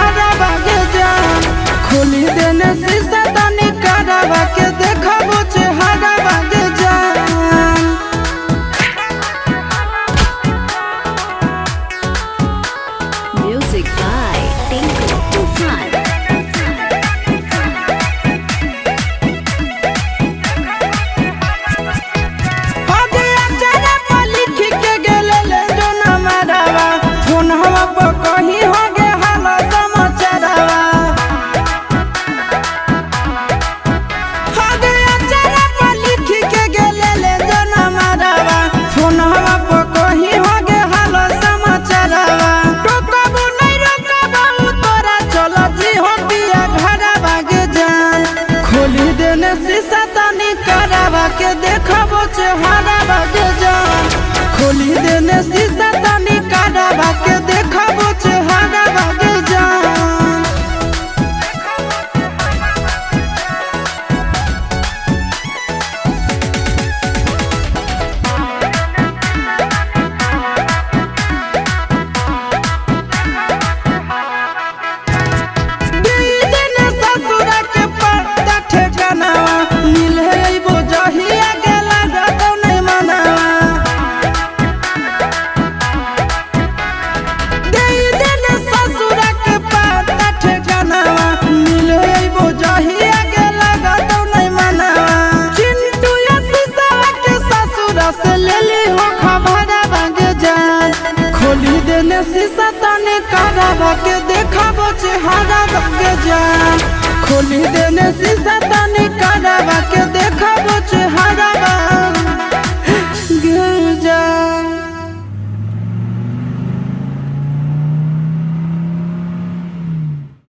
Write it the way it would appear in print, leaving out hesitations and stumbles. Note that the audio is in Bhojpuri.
हारा बागे जान खोली देने शीशा तनी करावा के देखाबो चेहरा बागे जान। Music by Tinku Tufan. शीशा तनी करावा के देखाबो चेहरा बागे जान खोली देने शीशा तनी करावा के देखाबो चेहरा बागे जान। खोली देने शीशा तनी करावा के देखाबो चेहरा बागे जान खोली देने शीशा तनी